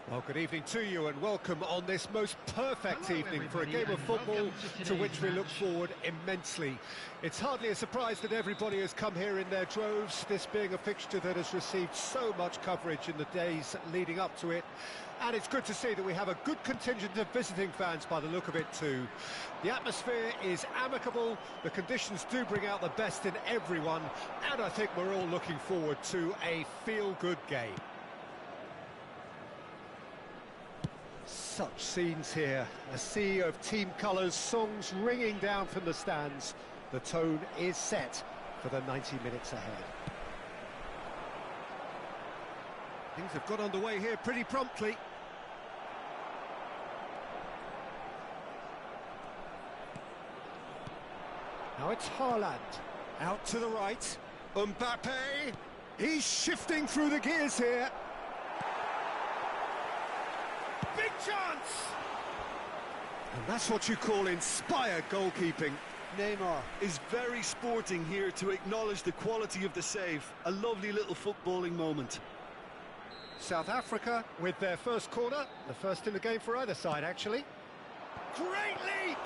Well, good evening to you and welcome on this most perfect evening for a game of football to which we look forward immensely. It's hardly a surprise that everybody has come here in their droves, this being a fixture that has received so much coverage in the days leading up to it. And it's good to see that we have a good contingent of visiting fans by the look of it too. The atmosphere is amicable, the conditions do bring out the best in everyone, and I think we're all looking forward to a feel-good game. Such scenes here, a sea of team colours, songs ringing down from the stands. The tone is set for the 90 minutes ahead. Things have got underway here pretty promptly. Now it's Haaland, out to the right, Mbappe, he's shifting through the gears here. Big chance! And that's what you call inspired goalkeeping. Neymar is very sporting here to acknowledge the quality of the save. A lovely little footballing moment. South Africa with their first corner, the first in the game for either side actually. Great leap!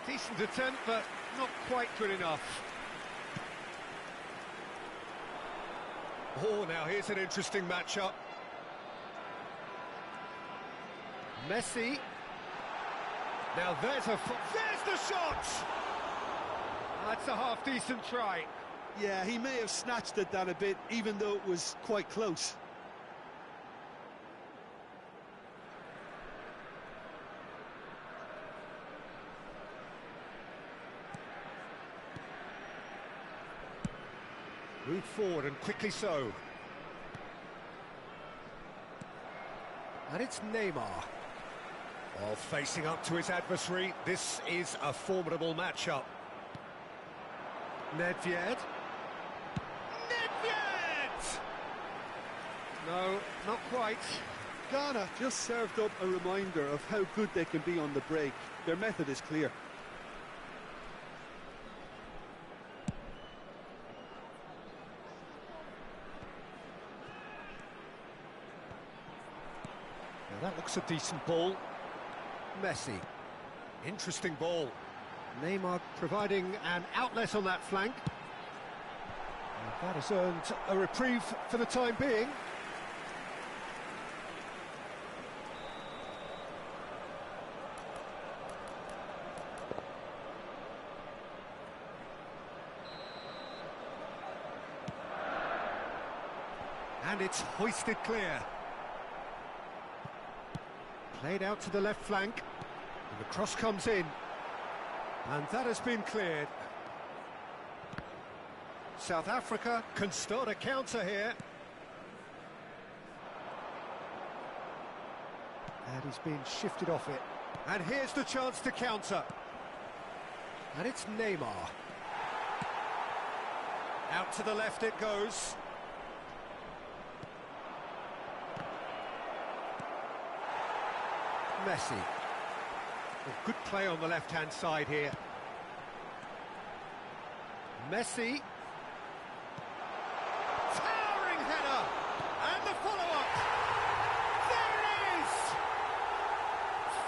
Decent attempt, but not quite good enough. Oh, now here's an interesting matchup. Messi. Now there's the shot! That's a half-decent try. Yeah, he may have snatched at that a bit, even though it was quite close. Moved forward and quickly so. And it's Neymar. While facing up to his adversary, this is a formidable matchup. Nedved. Nedved! No, not quite. Ghana just served up a reminder of how good they can be on the break. Their method is clear. Now that looks a decent ball. Messi. Interesting ball. Neymar providing an outlet on that flank. And that has earned a reprieve for the time being. And it's hoisted clear. Played out to the left flank, and the cross comes in, and that has been cleared. South Africa can start a counter here. And he's been shifted off it. And here's the chance to counter. And it's Neymar. Out to the left it goes. Messi. Well, good play on the left-hand side here. Messi. Towering header! And the follow-up! There it is!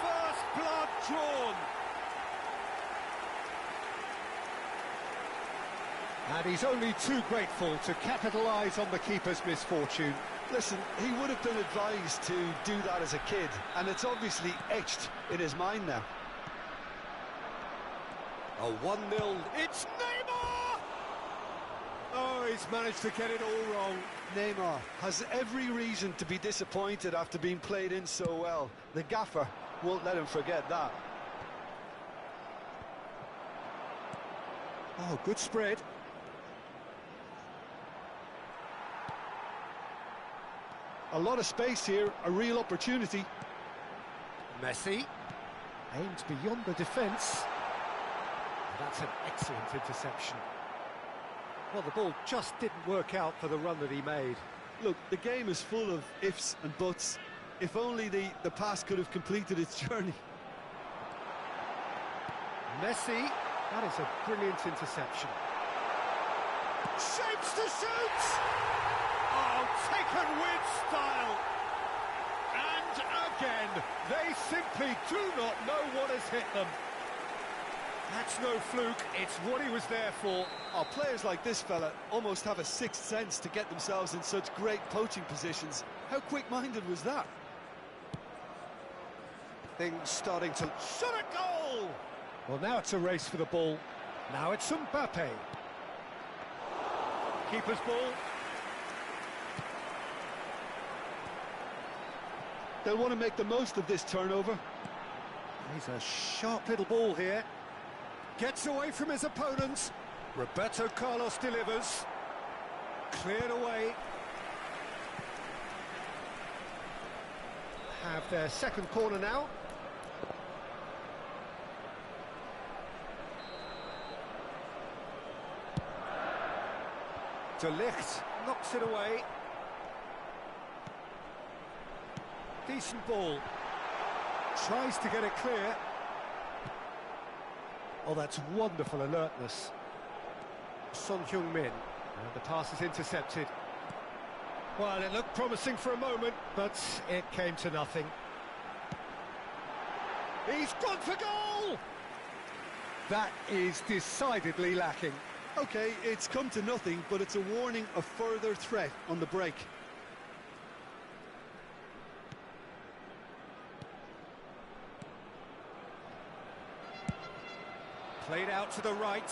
First blood drawn. And he's only too grateful to capitalise on the keeper's misfortune. Listen, he would have been advised to do that as a kid, and it's obviously etched in his mind now. A 1-0, it's Neymar! Oh, he's managed to get it all wrong. Neymar has every reason to be disappointed after being played in so well. The gaffer won't let him forget that. Oh, good spread. A lot of space here, a real opportunity. Messi aimed beyond the defence. That's an excellent interception. Well, the ball just didn't work out for the run that he made. Look, the game is full of ifs and buts. If only the pass could have completed its journey. Messi, that is a brilliant interception. Shapes to shoot! Oh, taken with style! again. They simply do not know what has hit them. That's no fluke, it's what he was there for. Oh, players like this fella almost have a sixth sense to get themselves in such great poaching positions. How quick-minded was that? Things starting to... Shot a goal! Well, now it's a race for the ball. Now it's Mbappe. Keeper's ball. They'll want to make the most of this turnover. He's a sharp little ball here. Gets away from his opponents. Roberto Carlos delivers. Cleared away. Have their second corner now. De Ligt knocks it away. Decent ball. Tries to get it clear. Oh, that's wonderful alertness. Son Heung-min. And the pass is intercepted. Well, it looked promising for a moment, but it came to nothing. He's gone for goal! That is decidedly lacking. OK, it's come to nothing, but it's a warning of further threat on the break. Played out to the right.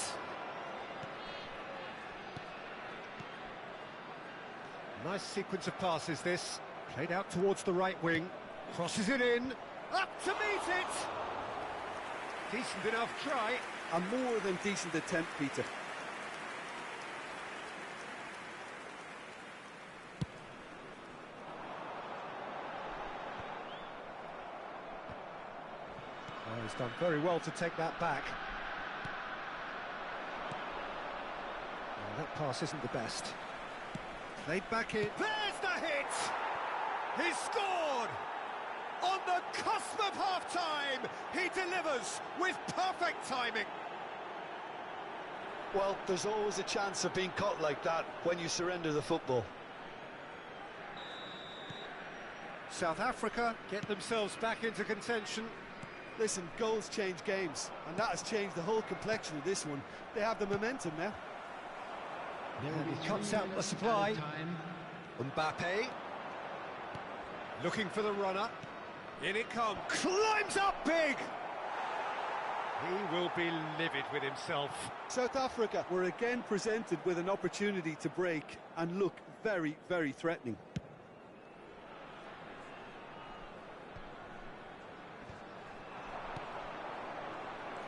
Nice sequence of passes, this. Played out towards the right wing. Crosses it in. Up to meet it! Decent enough try. A more than decent attempt, Peter. Oh, he's done very well to take that back. Oh, that pass isn't the best. Played back in. There's the hit! He's scored! On the cusp of half-time, he delivers with perfect timing. Well, there's always a chance of being caught like that when you surrender the football. South Africa get themselves back into contention. Listen, goals change games, and that has changed the whole complexion of this one. They have the momentum now. And he cuts out the supply. Mbappe. Looking for the runner. In it comes. Climbs up big! He will be livid with himself. South Africa were again presented with an opportunity to break and look very, very threatening.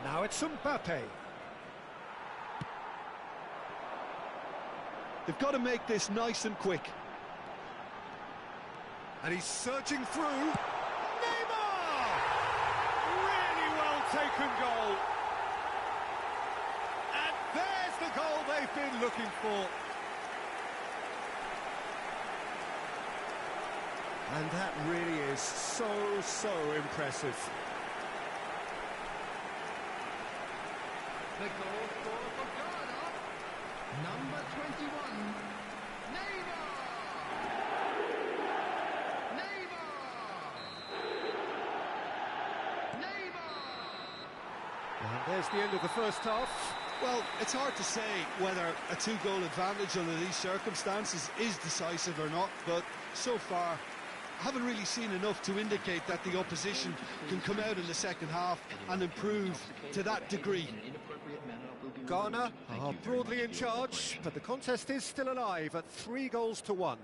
Now it's Mbappe. They've got to make this nice and quick. And he's surging through. Neymar! Really well taken goal. And there's the goal they've been looking for. And that really is so impressive. The goal scorer for Ghana, number 21, Neymar! And there's the end of the first half. Well, it's hard to say whether a two-goal advantage under these circumstances is decisive or not, but so far, I haven't really seen enough to indicate that the opposition can come out in the second half and improve to that degree. Ghana are broadly in charge, but the contest is still alive at 3-1.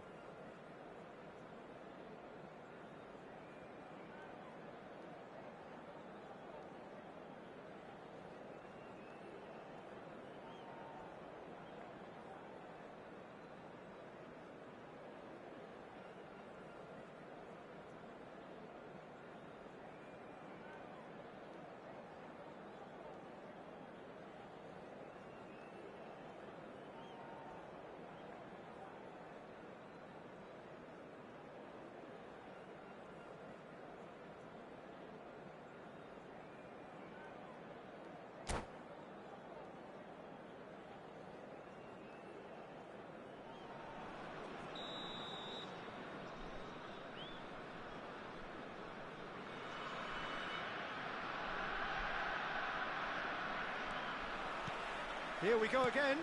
Here we go again.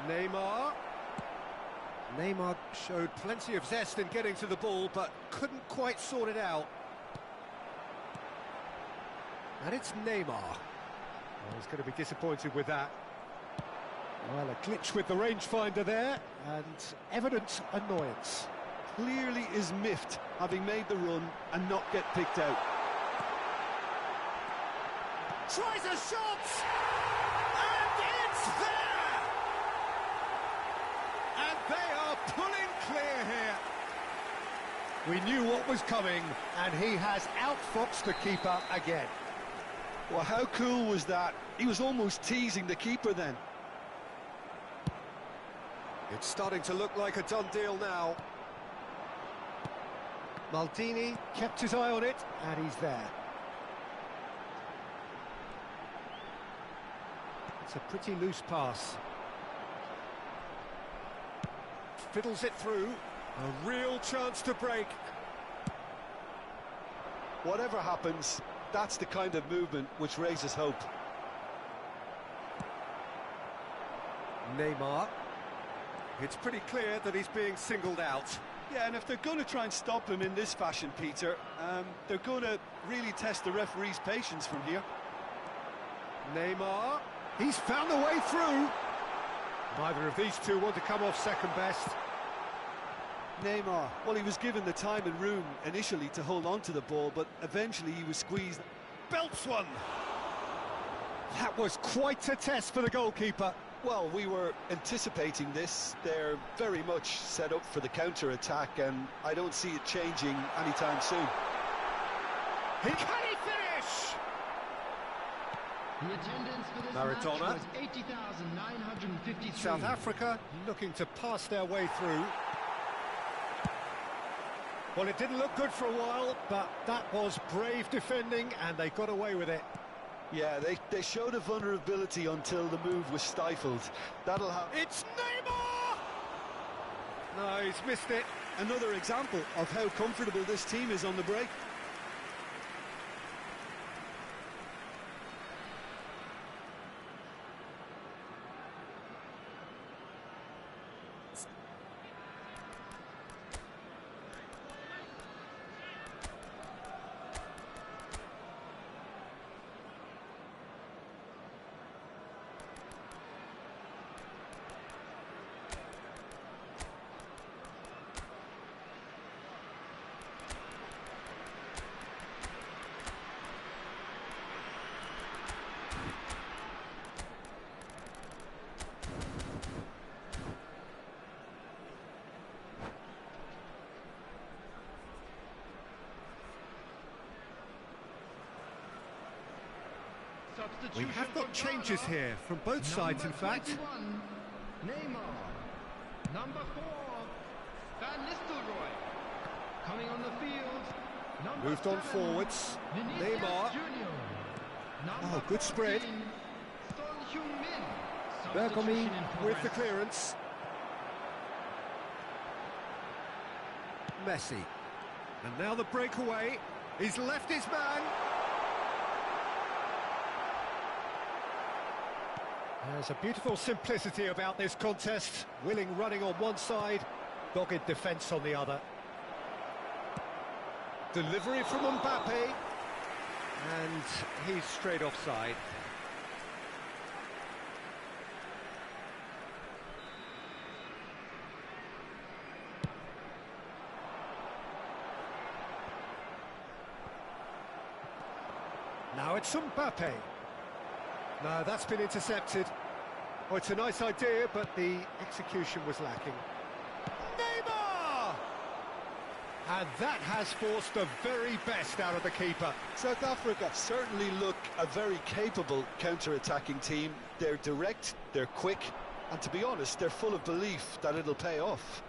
Neymar. Neymar showed plenty of zest in getting to the ball, but couldn't quite sort it out. And it's Neymar. Well, he's going to be disappointed with that. Well, a glitch with the rangefinder there, and evident annoyance. Clearly is miffed, having made the run and not get picked out. Tries a shot! And it's there! And they are pulling clear here. We knew what was coming, and he has outfoxed the keeper again. Well, how cool was that? He was almost teasing the keeper then. It's starting to look like a done deal now. Maldini kept his eye on it, and he's there. It's a pretty loose pass. Fiddles it through. A real chance to break. Whatever happens, that's the kind of movement which raises hope. Neymar. It's pretty clear that he's being singled out. Yeah, and if they're going to try and stop him in this fashion, Peter, they're going to really test the referee's patience from here. Neymar. He's found a way through. Neither of these two want to come off second best. Neymar, well, he was given the time and room initially to hold on to the ball, but eventually he was squeezed. Belts one. That was quite a test for the goalkeeper. Well, we were anticipating this. They're very much set up for the counter-attack, and I don't see it changing anytime soon. Can he finish? The attendance for this Maradona. match was 80,953. South Africa looking to pass their way through. Well, it didn't look good for a while, but that was brave defending, and they got away with it. Yeah, they showed a vulnerability until the move was stifled. That'll have... It's Neymar! No, he's missed it. Another example of how comfortable this team is on the break. We have got changes here from both sides, in fact. 21, Neymar. Number 4, Van Nistelrooy. Coming on the field, number Moved on 7, forwards. Vinicius Neymar. Junior. Number Oh, good spread. 14, Son Heung-min. Bergomi Substitution in with the progress. clearance. Messi. And now the breakaway. He's left his man. There's a beautiful simplicity about this contest. Willing running on one side, dogged defence on the other. Delivery from Mbappe. And he's straight offside. Now it's Mbappe. No, that's been intercepted. Oh, it's a nice idea, but the execution was lacking. Neymar! And that has forced the very best out of the keeper. South Africa certainly look a very capable counter-attacking team. They're direct, they're quick, and to be honest, they're full of belief that it'll pay off.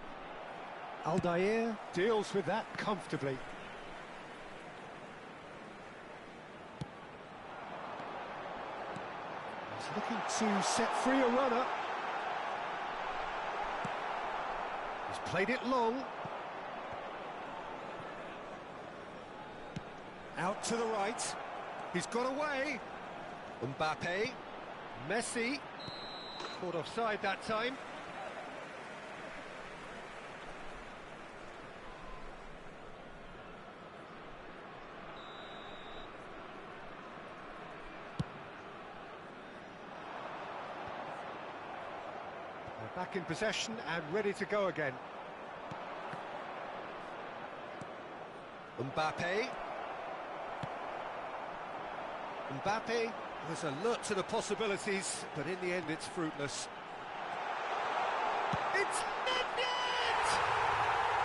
Aldair deals with that comfortably. He's looking to set free a runner. He's played it long. Out to the right. He's got away. Mbappe. Messi, caught offside that time. They're back in possession and ready to go again. Mbappe was alert to the possibilities, but in the end it's fruitless. It's net!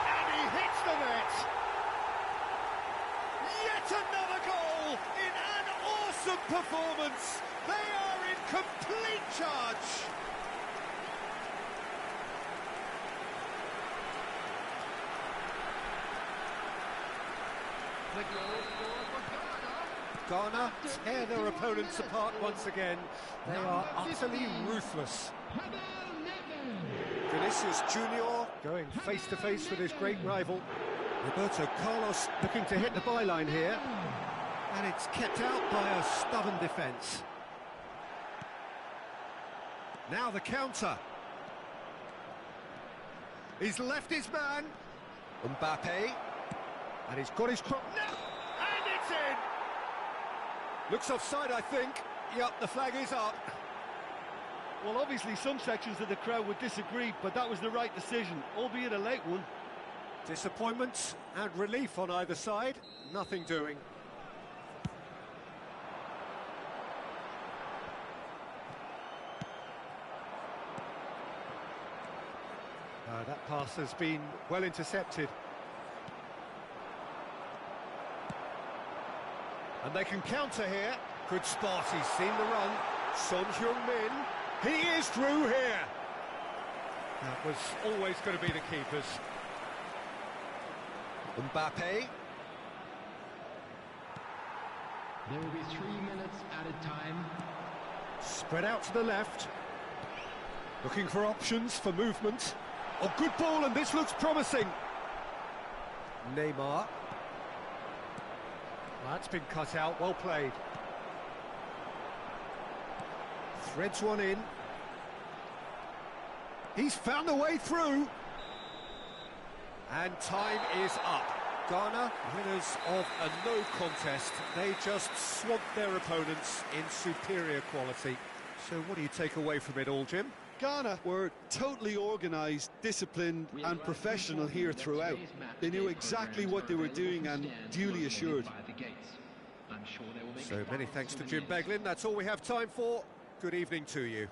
And he hits the net! Yet another goal in an awesome performance! They are in complete charge! The goal scored for Ghana tear their opponents apart once again. They are utterly ruthless. Vinicius Junior going face to face with his great rival. Roberto Carlos looking to hit the byline here. And it's kept out by a stubborn defence. Now the counter. He's left his man. Mbappe. And he's got his cross. No! And it's in! Looks offside, I think. Yep, the flag is up. Well, obviously some sections of the crowd would disagree, but that was the right decision, albeit a late one. Disappointment and relief on either side. Nothing doing. That pass has been well intercepted. And they can counter here. Good spot, he's seen the run. Son Heung-min, he is through here. That was always going to be the keepers. Mbappe. There will be 3 minutes added time. Spread out to the left. Looking for options for movement. Oh, good ball, and this looks promising. Neymar. That's been cut out, well played. Threads one in. He's found a way through. And time is up. Ghana, winners of a no contest. They just swamped their opponents in superior quality. So what do you take away from it all, Jim? Ghana were totally organised, disciplined and professional here throughout. They knew exactly what they were doing and duly assured. So many thanks to Jim Beglin. That's all we have time for. Good evening to you.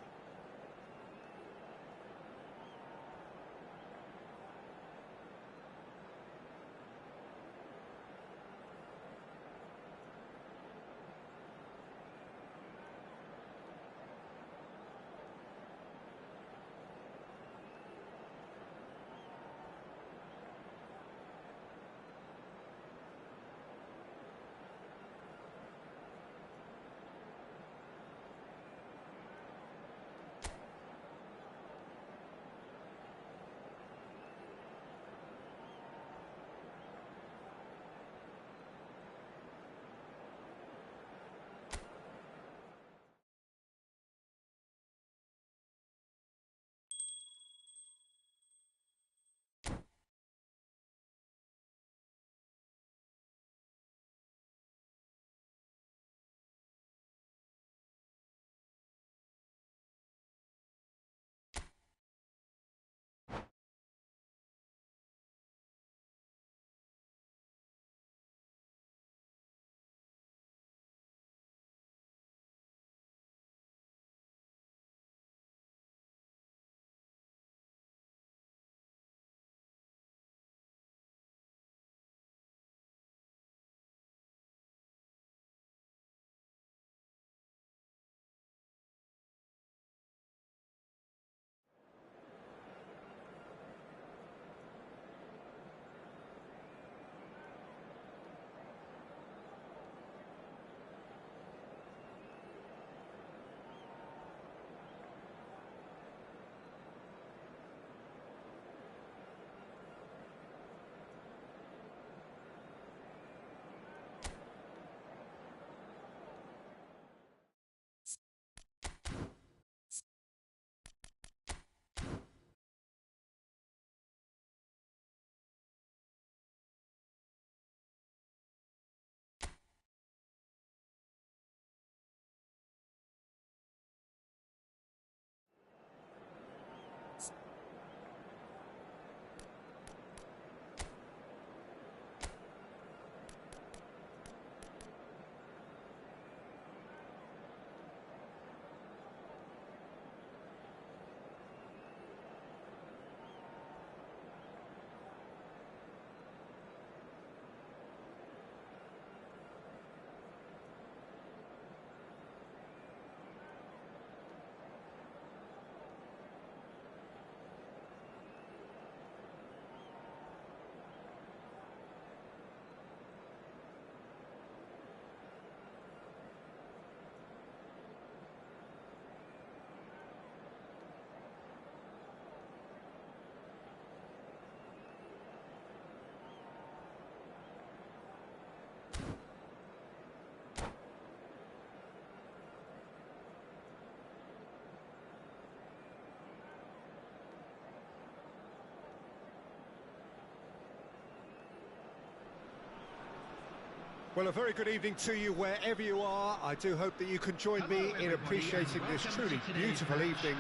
Well, a very good evening to you wherever you are. I do hope that you can join me in appreciating this truly beautiful evening,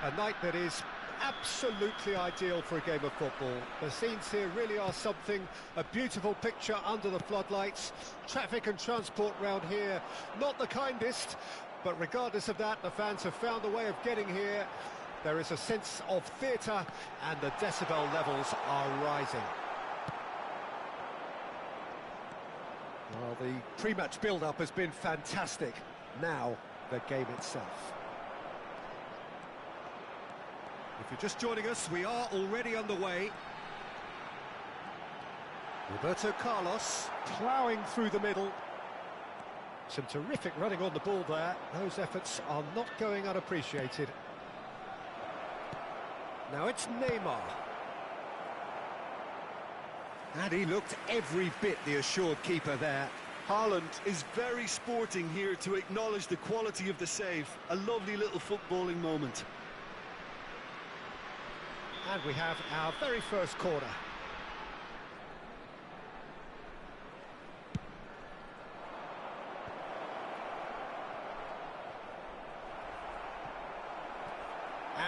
a night that is absolutely ideal for a game of football. The scenes here really are something, a beautiful picture under the floodlights. Traffic and transport round here, not the kindest, but regardless of that, the fans have found a way of getting here. There is a sense of theatre and the decibel levels are rising. Well, the pre-match build-up has been fantastic. Now, the game itself. If you're just joining us, we are already underway. Roberto Carlos ploughing through the middle. Some terrific running on the ball there. Those efforts are not going unappreciated. Now it's Neymar. And he looked every bit the assured keeper there. Haaland is very sporting here to acknowledge the quality of the save. A lovely little footballing moment. And we have our very first corner.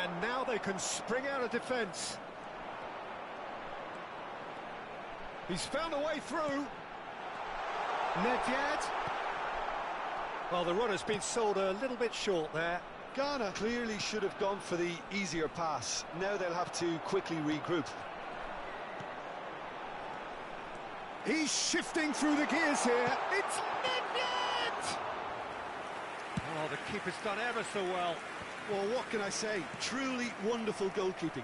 And now they can spring out of defence. He's found a way through. Nedved. Well, the run has been sold a little bit short there. Ghana clearly should have gone for the easier pass. Now they'll have to quickly regroup. He's shifting through the gears here. It's Nedved! Oh, the keeper's done ever so well. Well, what can I say? Truly wonderful goalkeeping.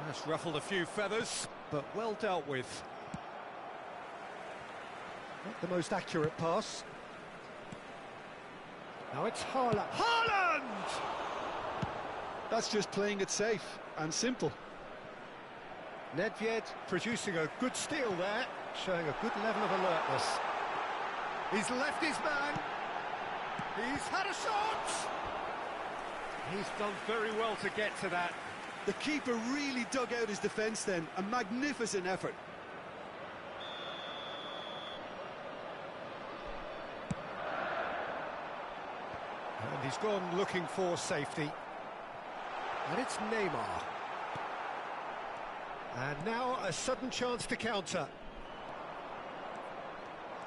That's ruffled a few feathers, but well dealt with. Not the most accurate pass. Now it's Haaland. Haaland! That's just playing it safe and simple. Nedved producing a good steal there, showing a good level of alertness. He's left his man. He's had a shot! He's done very well to get to that. The keeper really dug out his defence then. A magnificent effort. And he's gone looking for safety. And it's Neymar. And now a sudden chance to counter.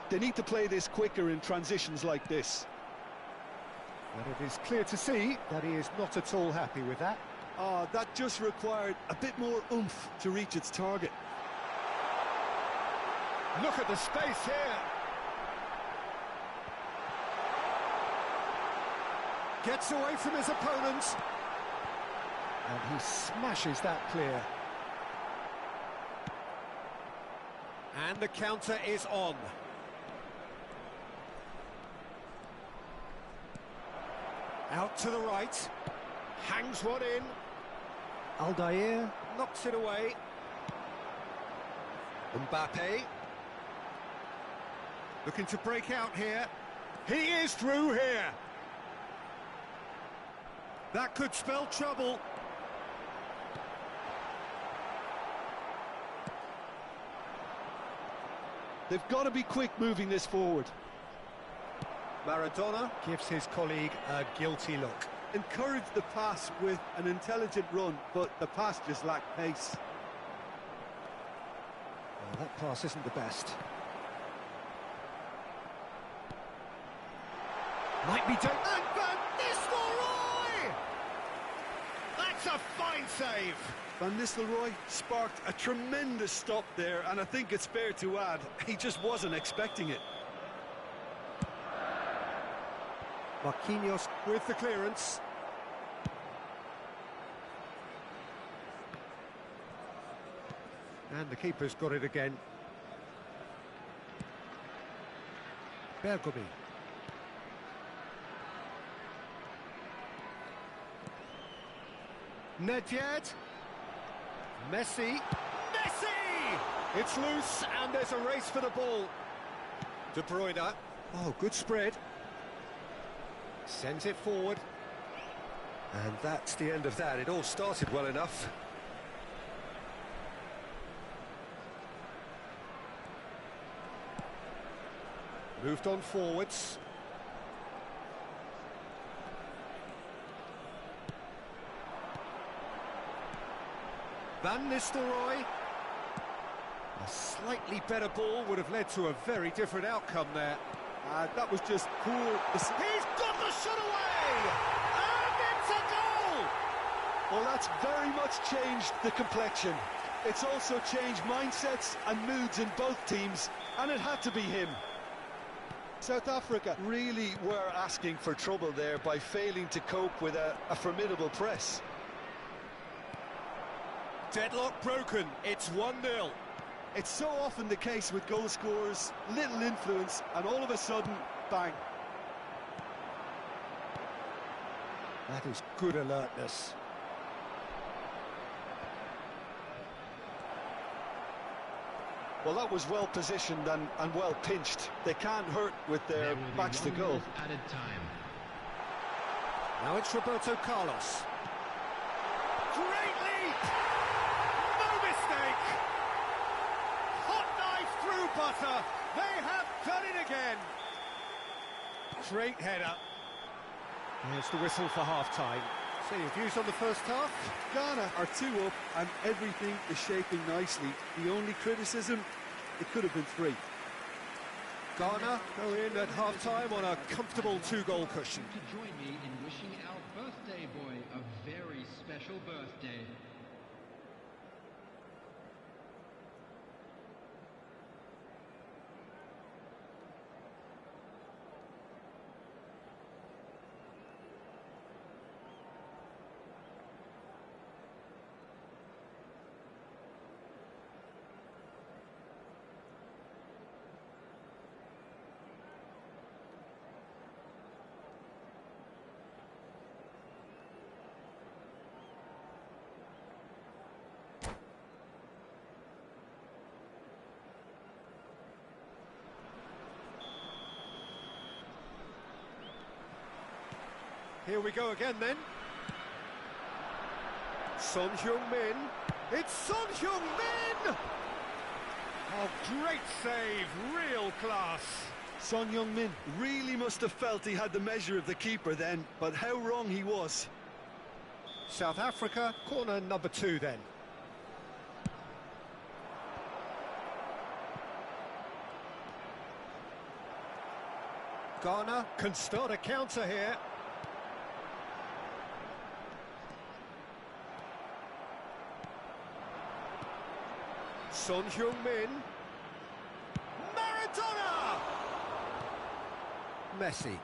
They need to play this quicker in transitions like this. And it is clear to see that he is not at all happy with that. That just required a bit more oomph to reach its target. Look at the space here. Gets away from his opponents. And he smashes that clear. And the counter is on. Out to the right. Hangs one in. Aldair knocks it away. Mbappe. Looking to break out here. He is through here. That could spell trouble. They've got to be quick moving this forward. Maradona gives his colleague a guilty look. Encourage the pass with an intelligent run, but the pass just lacked pace. Well, that pass isn't the best. Might be done. And Van Nistelrooy! That's a fine save. Van Nistelrooy sparked a tremendous stop there, and I think it's fair to add, he just wasn't expecting it. Marquinhos with the clearance. And the keeper's got it again. Bergomi. Nedved. Messi. Messi! It's loose and there's a race for the ball. De Bruyne. Oh, good spread. Sends it forward. And that's the end of that. It all started well enough. Moved on forwards. Van Nistelrooy. A slightly better ball would have led to a very different outcome there. That was just poor. He's got the shot away! And it's a goal! Well, that's very much changed the complexion. It's also changed mindsets and moods in both teams, and it had to be him. South Africa really were asking for trouble there by failing to cope with a formidable press. Deadlock broken, it's 1-0. It's so often the case with goal scorers, little influence, and all of a sudden, bang. That is good alertness. Well, that was well positioned and well pinched. They can't hurt with their backs to goal. Added time. Now it's Roberto Carlos. Great leap! No mistake! Hot knife through butter. They have done it again. Great header. Here's the whistle for half-time. So your views on the first half? Ghana are 2 up and everything is shaping nicely. The only criticism, it could have been 3. Ghana go in at half-time on a comfortable 2-goal cushion. To join me in wishing our birthday boy a very special birthday. Here we go again then. Son Heung-min. It's Son Heung-min! Oh, great save, real class. Son Heung-min really must have felt he had the measure of the keeper then, but how wrong he was. South Africa, corner number 2 then. Ghana can start a counter here. Son Heung-min. Maradona! Messi.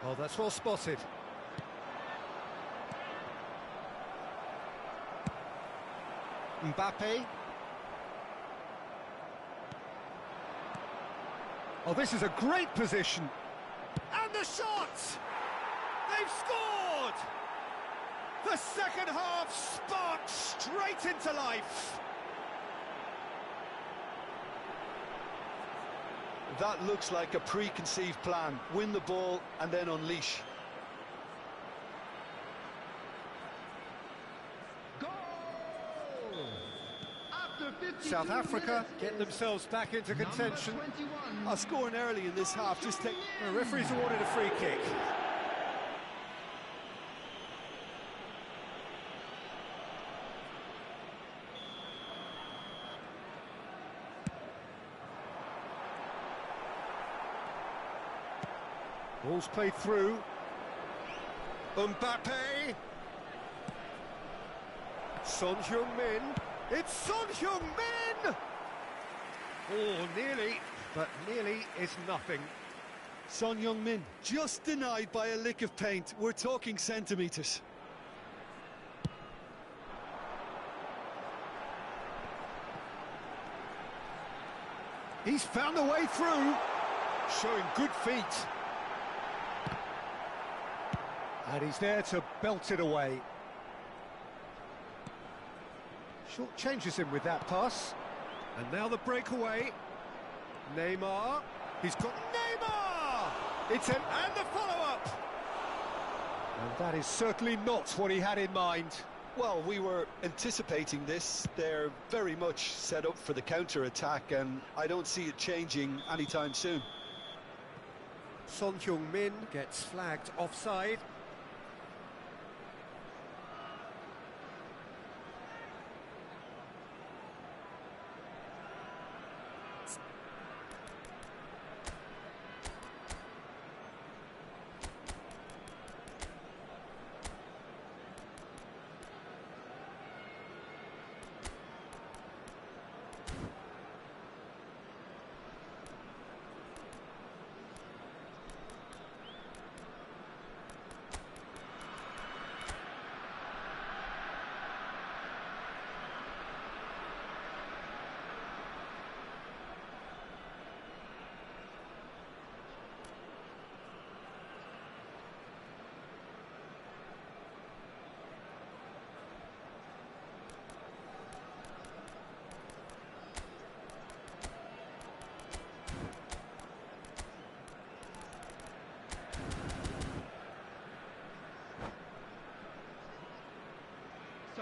Oh, that's well spotted. Mbappe. Oh, this is a great position. And the shot! They've scored! The second half sparked straight into life. That looks like a preconceived plan. Win the ball and then unleash. Goal! After 52 South Africa minutes, getting themselves back into contention. Number 21. Scoring early in this half, just take... The referee's awarded a free kick. Ball's played through. Mbappe. Son Heung-min. It's Son Heung-min! Oh, nearly, but nearly is nothing. Son Heung-min just denied by a lick of paint. We're talking centimetres. He's found a way through, showing good feet. And he's there to belt it away. Short changes him with that pass. And now the breakaway. Neymar. He's got Neymar! It's an and the follow-up! And that is certainly not what he had in mind. Well, we were anticipating this. They're very much set up for the counter-attack, and I don't see it changing anytime soon. Son Heung-min gets flagged offside.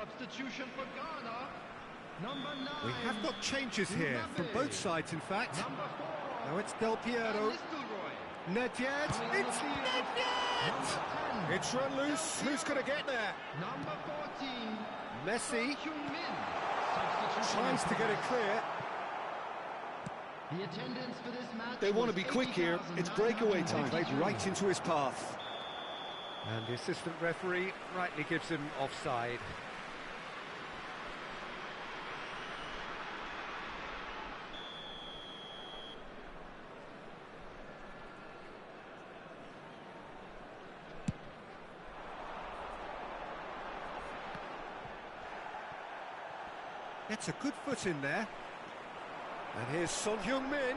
Substitution for Ghana. Number 9. We have got changes here from both sides, in fact. Number 4. Now it's Del Piero. Nedved. It's Nedved! It's run loose. Who's going to get there? Number 14. Messi Heung-min. tries to get it clear. The attendance for this match. They want to be quick here. It's breakaway time. Played right into his path. And the assistant referee rightly gives him offside. Gets a good foot in there. And here's Son Heung-min.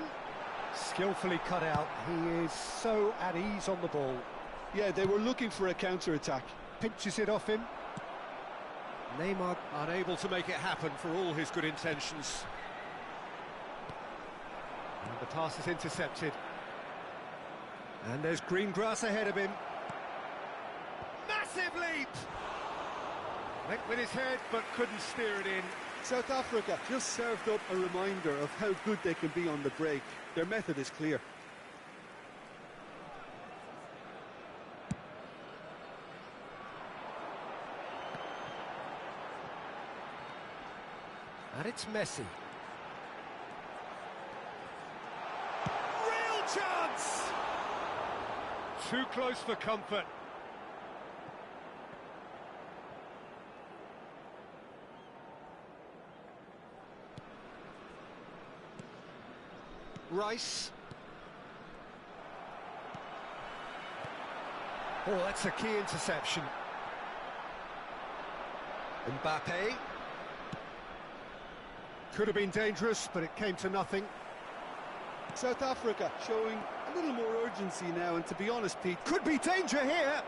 Skillfully cut out. He is so at ease on the ball. Yeah, they were looking for a counter-attack. Pinches it off him. Neymar unable to make it happen for all his good intentions. And the pass is intercepted. And there's green grass ahead of him. Massive leap! Went with his head, but couldn't steer it in. South Africa just served up a reminder of how good they can be on the break. Their method is clear. And it's Messi. Real chance! Too close for comfort. Rice. Oh, that's a key interception. Mbappe. Could have been dangerous, but it came to nothing. South Africa showing a little more urgency now, and to be honest, Pete, Could be danger here.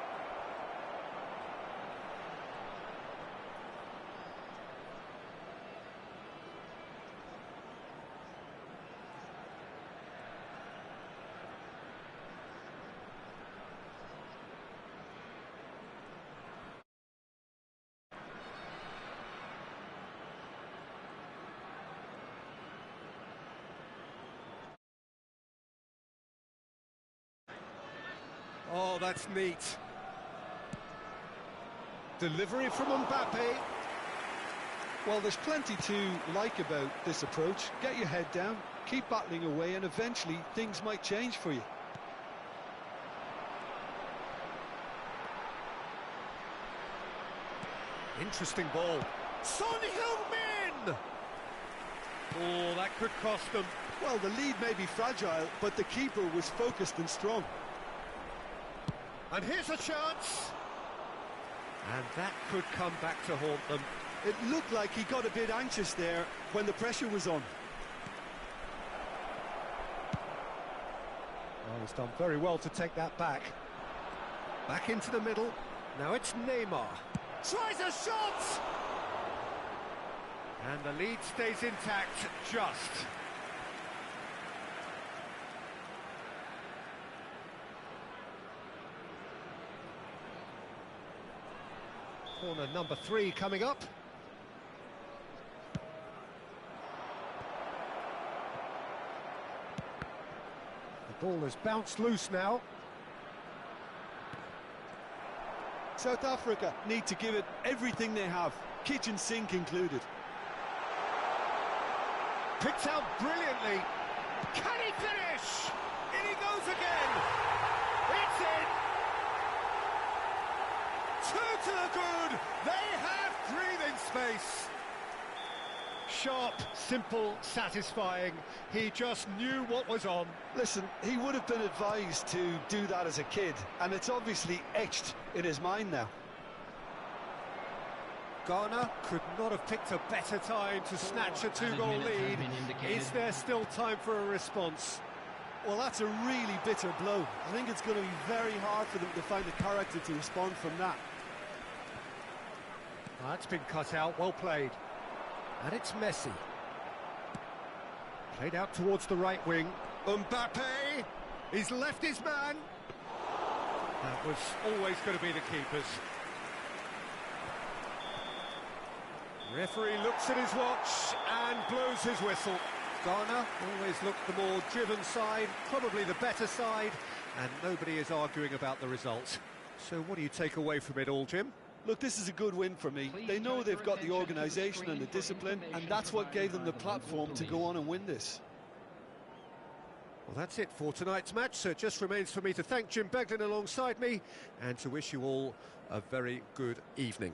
Oh, that's neat. Delivery from Mbappe. well, there's plenty to like about this approach. Get your head down, keep battling away, and eventually things might change for you. Interesting ball. Son Heung-min! Oh, that could cost them. Well, the lead may be fragile, but the keeper was focused and strong. And here's a chance. And that could come back to haunt them. It looked like he got a bit anxious there when the pressure was on. Well, he's done very well to take that back. Back into the middle. Now it's Neymar. Tries a shot! And the lead stays intact, just. Corner number 3 coming up. The ball has bounced loose now. South Africa need to give it everything they have, kitchen sink included. Picked out brilliantly. Can he finish? In he goes again. It's in. Two to the good. They have breathing space. Sharp, simple, satisfying. He just knew what was on. Listen, he would have been advised to do that as a kid, and it's obviously etched in his mind now. Ghana could not have picked a better time to snatch a two-goal lead. Is there still time for a response? Well, that's a really bitter blow. I think it's going to be very hard for them to find the character to respond from that. That's been cut out, well played. And it's Messi. Played out towards the right wing. Mbappe, he's left his man. That was always going to be the keeper's. Referee looks at his watch and blows his whistle. Ghana always looked the more driven side, probably the better side, and nobody is arguing about the result. So what do you take away from it all, Jim? Look, this is a good win for me. They know they've got the organisation and the discipline, and that's what gave them the platform to go on and win this. Well, that's it for tonight's match, so it just remains for me to thank Jim Beglin alongside me and to wish you all a very good evening.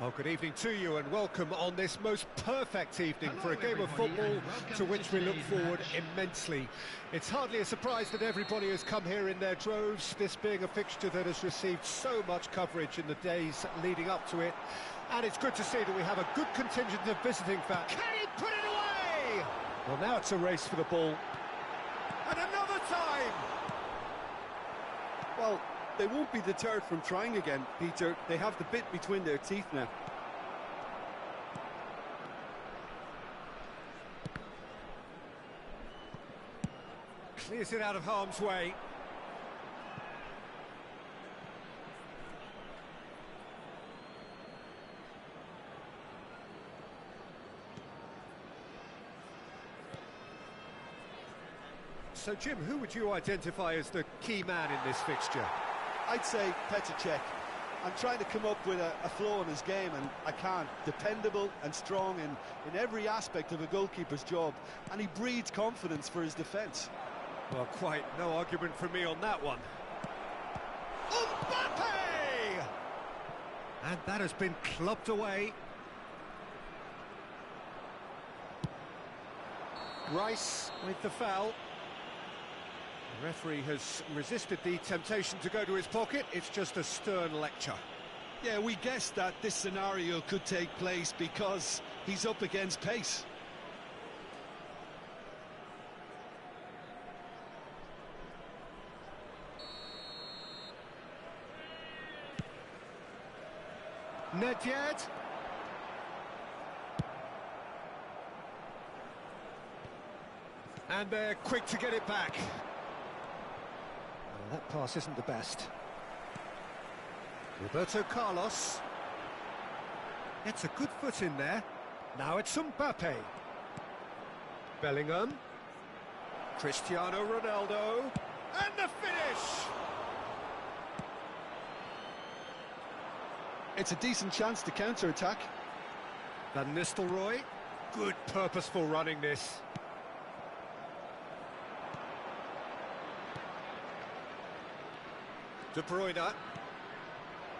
Oh, good evening to you and welcome on this most perfect evening for a game of football to which we look forward immensely. It's hardly a surprise that everybody has come here in their droves, this being a fixture that has received so much coverage in the days leading up to it. And it's good to see that we have a good contingent of visiting fans. Can he put it away? Well, now it's a race for the ball. And another time! Well, they won't be deterred from trying again, Peter. They have the bit between their teeth now. Clears it out of harm's way. So, Jim, who would you identify as the key man in this fixture? I'd say Petr. I'm trying to come up with a flaw in his game, and I can't. Dependable and strong in every aspect of a goalkeeper's job, and he breeds confidence for his defence. Well, quite no argument from me on that one. Mbappe! And that has been clubbed away. Rice with the foul. The referee has resisted the temptation to go to his pocket. It's just a stern lecture. Yeah, we guessed that this scenario could take place because he's up against pace. Nedved. And they're quick to get it back. Well, that pass isn't the best. Roberto Carlos. Gets a good foot in there. Now it's Mbappe. Bellingham. Cristiano Ronaldo. And the finish! It's a decent chance to counter-attack. Van Nistelrooy. Good purposeful running this. De Bruyne.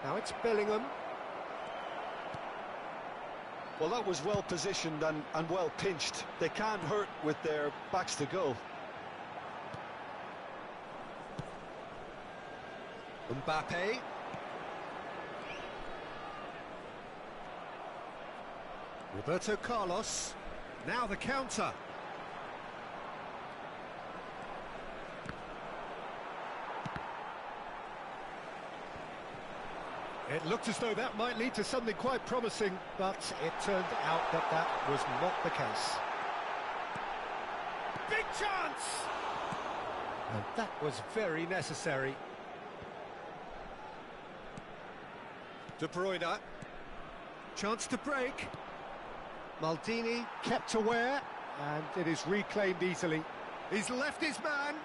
Now it's Bellingham. Well, that was well positioned and well pinched. They can't hurt with their backs to goal. Mbappe. Roberto Carlos. Now the counter. It looked as though that might lead to something quite promising, but it turned out that that was not the case. Big chance! And that was very necessary. De Bruyne. Chance to break. Maldini kept aware, and it is reclaimed easily. He's left his man.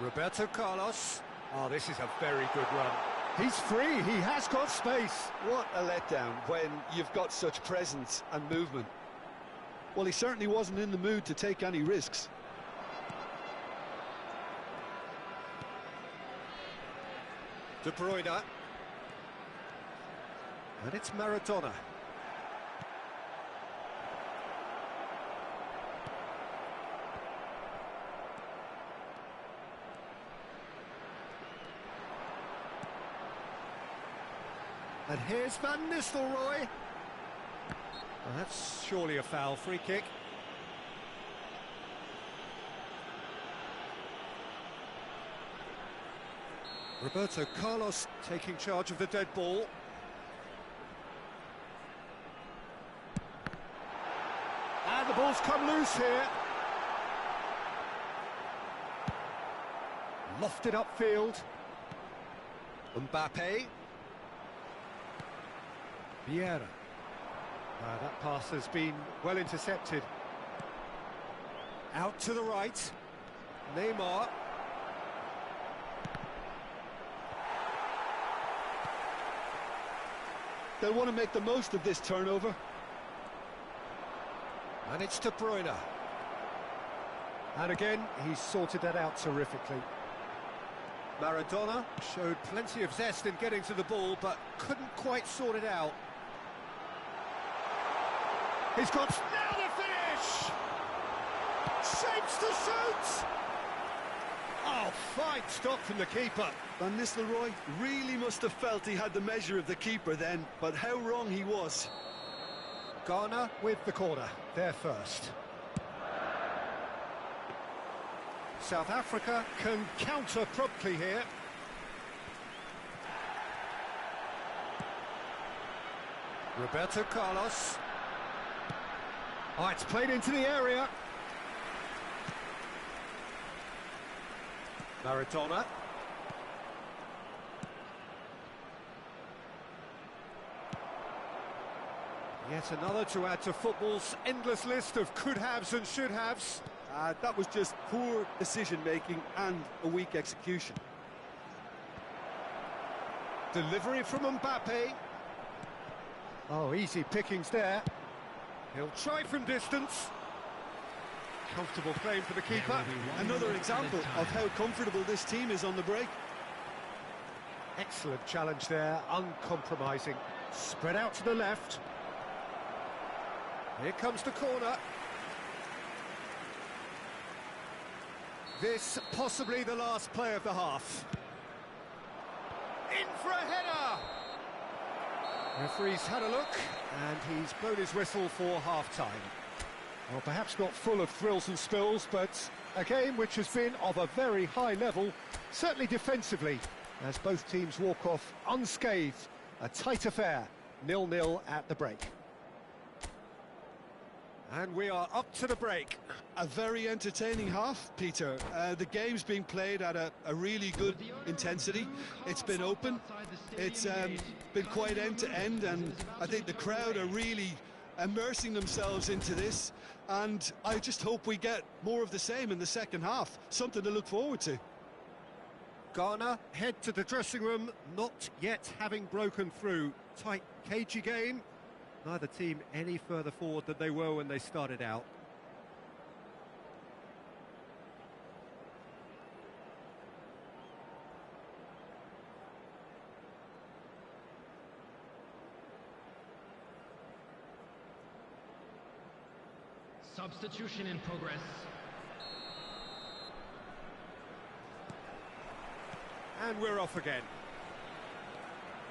Roberto Carlos. Oh, this is a very good run. He's free, he has got space. What a letdown when you've got such presence and movement. Well, he certainly wasn't in the mood to take any risks. De Bruyne. And it's Maradona. And here's Van Nistelrooy. Well, that's surely a foul. Free kick. Roberto Carlos taking charge of the dead ball. And the ball's come loose here. Lofted upfield. Mbappe. Vieira. That pass has been well intercepted. Out to the right. Neymar. They'll want to make the most of this turnover. And it's De Bruyne. And again, he's sorted that out terrifically. Maradona showed plenty of zest in getting to the ball, but couldn't quite sort it out. He's got now the finish! Shapes to shoot! Oh, fine stop from the keeper. Van Nistelrooy really must have felt he had the measure of the keeper then, but how wrong he was. Ghana with the corner, they're first. South Africa can counter promptly here. Roberto Carlos. Oh, it's played into the area. Maradona. Yet another to add to football's endless list of could-haves and should-haves. That was just poor decision-making and a weak execution. Delivery from Mbappe. Oh, easy pickings there. He'll try from distance. Comfortable claim for the keeper. Another example of how comfortable this team is on the break. Excellent challenge there, uncompromising. Spread out to the left. Here comes the corner. This possibly the last play of the half. In for a header! Referee's had a look, and he's blown his whistle for half-time. Well, perhaps not full of thrills and spills, but a game which has been of a very high level, certainly defensively, as both teams walk off unscathed. A tight affair, 0-0 at the break. And we are up to the break. A very entertaining half, Peter. The game's being played at a really good intensity. It's been open. It's been quite end-to-end, and I think the crowd are really immersing themselves into this. And I just hope we get more of the same in the second half. Something to look forward to. Ghana head to the dressing room, not yet having broken through. Tight, cagey game. Neither team any further forward than they were when they started out. Substitution in progress. And we're off again.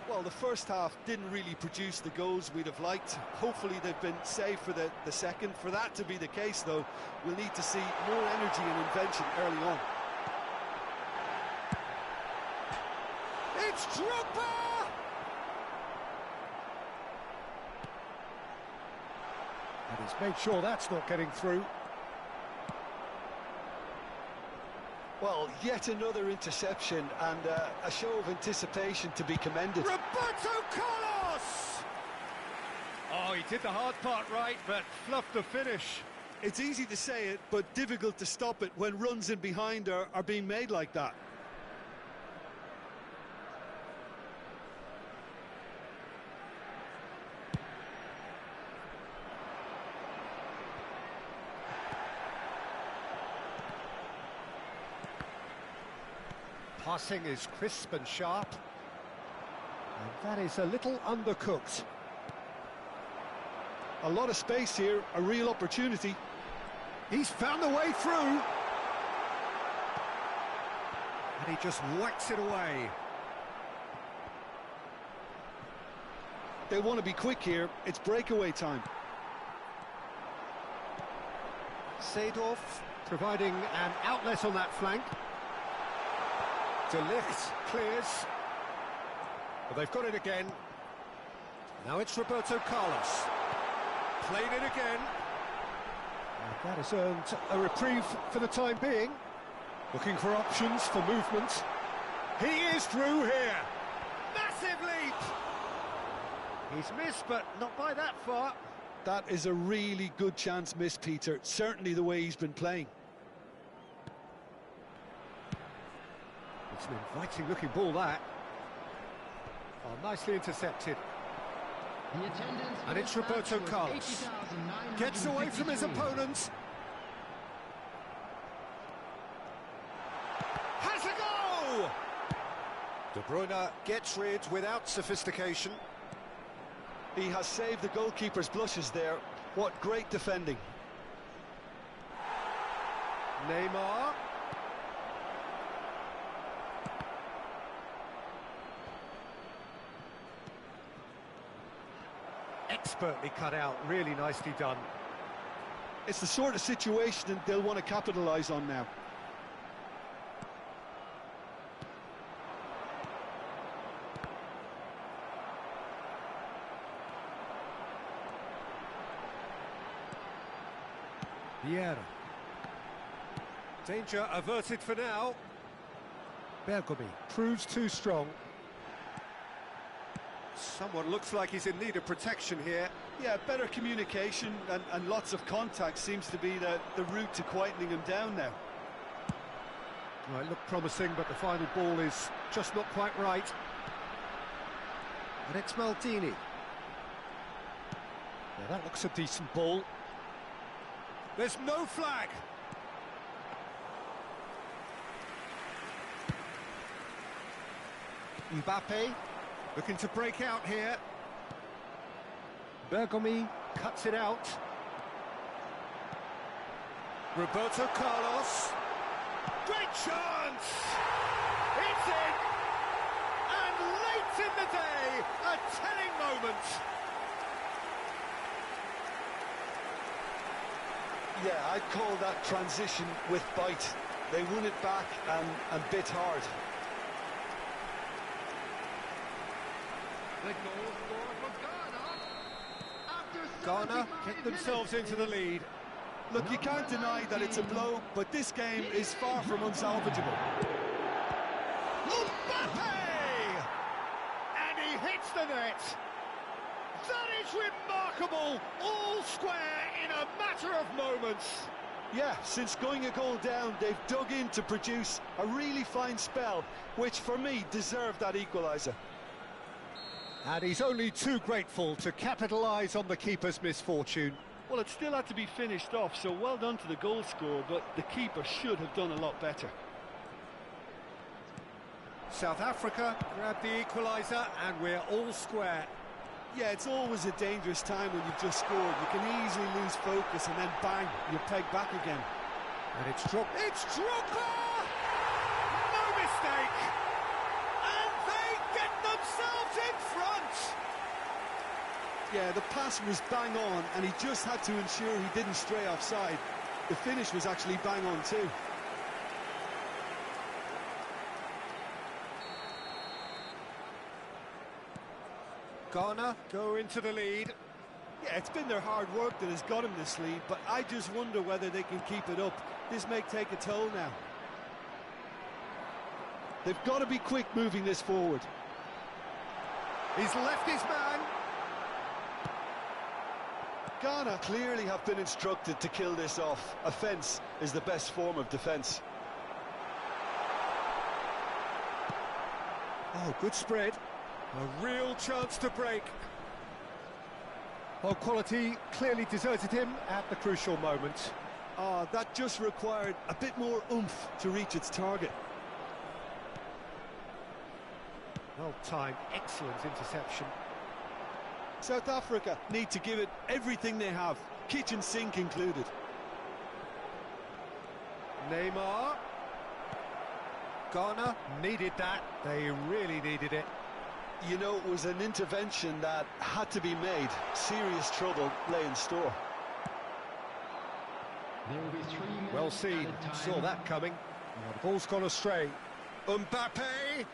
Well, the first half didn't really produce the goals we'd have liked. Hopefully they've been saved for the second. For that to be the case, though, we'll need to see more energy and invention early on. It's Drogba! And he's made sure that's not getting through. Well, yet another interception and a show of anticipation to be commended. Roberto Carlos! Oh, he did the hard part right, but fluffed the finish. It's easy to say it, but difficult to stop it when runs in behind are being made like that. Passing is crisp and sharp. And that is a little undercooked. A lot of space here, a real opportunity. He's found a way through. And he just whacks it away. They want to be quick here. It's breakaway time. Seedorf providing an outlet on that flank. De Ligt clears. But they've got it again. Now it's Roberto Carlos. Played it again. And that has earned a reprieve for the time being. Looking for options for movement. He is through here. Massive leap! He's missed, but not by that far. That is a really good chance missed, Peter. Certainly the way he's been playing. It's an inviting looking ball, that. Oh, nicely intercepted. And it's Roberto Carlos. Gets away from his opponents. Has a go! De Bruyne gets rid without sophistication. He has saved the goalkeeper's blushes there. What great defending. Neymar. Expertly cut out, really nicely done. It's the sort of situation they'll want to capitalise on now. Vieira. Danger averted for now. Bergomi proves too strong. Someone looks like he's in need of protection here. Yeah, better communication and lots of contact seems to be the route to quietening him down now. Well, it looked promising, but the final ball is just not quite right. Rex Maldini. Yeah, that looks a decent ball. There's no flag. Mbappe looking to break out here. Bergomi cuts it out. Roberto Carlos. Great chance! It's in! And late in the day, a telling moment. Yeah, I'd call that transition with bite. They won it back and bit hard. The goal scored for Ghana. Ghana get themselves into the lead. Look, you can't deny that it's a blow, but this game is far from unsalvageable. Mbappe! And he hits the net. That is remarkable, all square in a matter of moments. Yeah, since going a goal down, they've dug in to produce a really fine spell, which for me deserved that equaliser. And he's only too grateful to capitalise on the keeper's misfortune. Well, it still had to be finished off, so well done to the goal scorer, but the keeper should have done a lot better. South Africa grabbed the equaliser and we're all square. Yeah, it's always a dangerous time when you've just scored. You can easily lose focus and then bang, you're pegged back again. And it's Drogba. It's Drogba! No mistake! And they get themselves in front! Yeah, the pass was bang on, and he just had to ensure he didn't stray offside. The finish was actually bang on too. Ghana go into the lead. Yeah, it's been their hard work that has got him this lead, but I just wonder whether they can keep it up. This may take a toll now. They've got to be quick moving this forward. He's left his man. Ghana clearly have been instructed to kill this off. Offence is the best form of defence. Oh, good spread. A real chance to break. Well, quality clearly deserted him at the crucial moment. That just required a bit more oomph to reach its target. Well timed, excellent interception. South Africa need to give it everything they have, kitchen sink included. Neymar. Ghana needed that. They really needed it. You know, it was an intervention that had to be made. Serious trouble lay in store. There will be 3 minutes Well seen, added time. saw that coming. Now the ball's gone astray. Mbappe!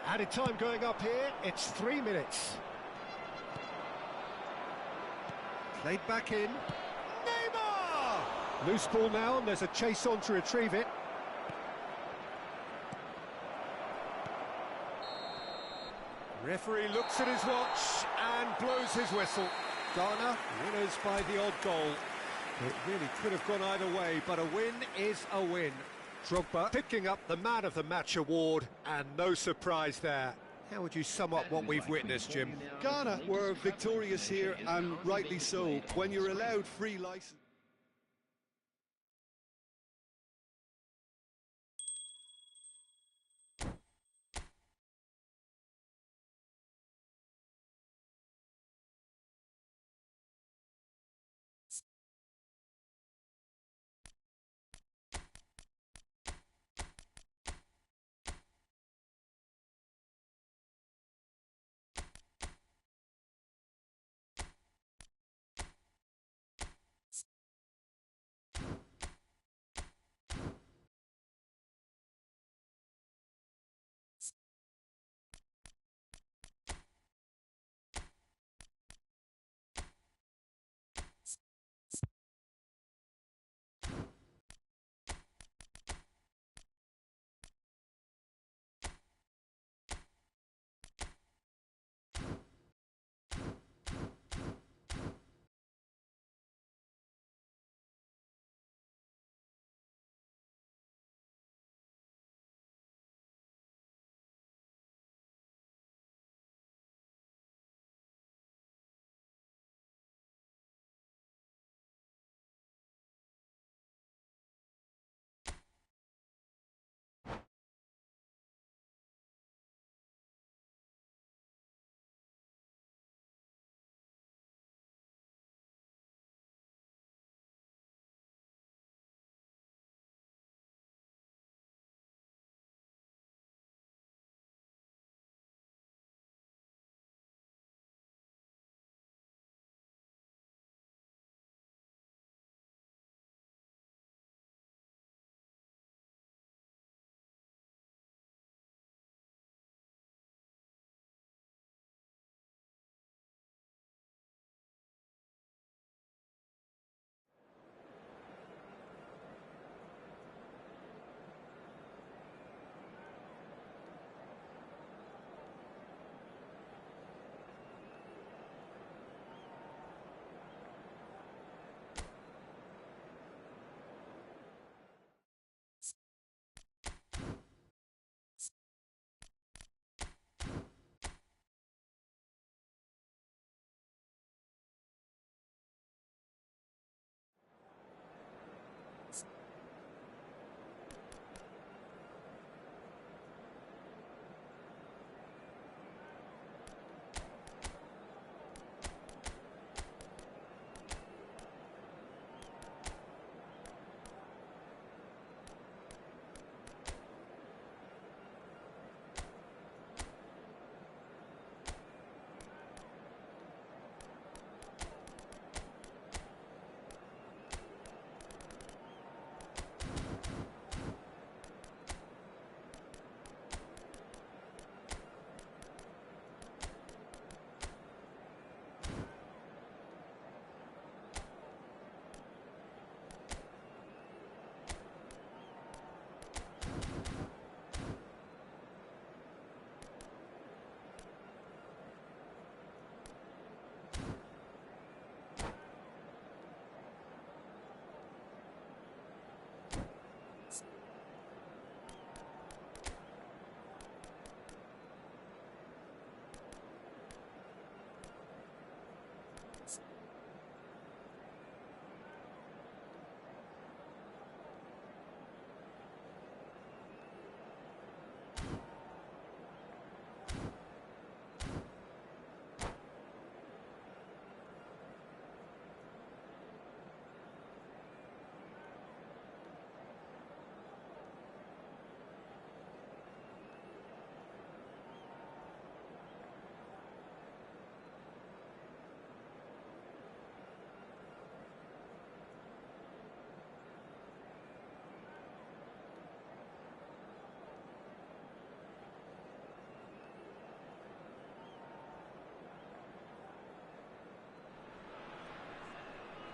Added time going up here, it's 3 minutes. Played back in. Neymar! Loose ball now, and there's a chase on to retrieve it. Referee looks at his watch and blows his whistle. Ghana winners by the odd goal. It really could have gone either way, but a win is a win. Drogba picking up the Man of the Match award, and no surprise there. How would you sum up what we've witnessed, Jim? Ghana were victorious here, and rightly so. When you're allowed free licence.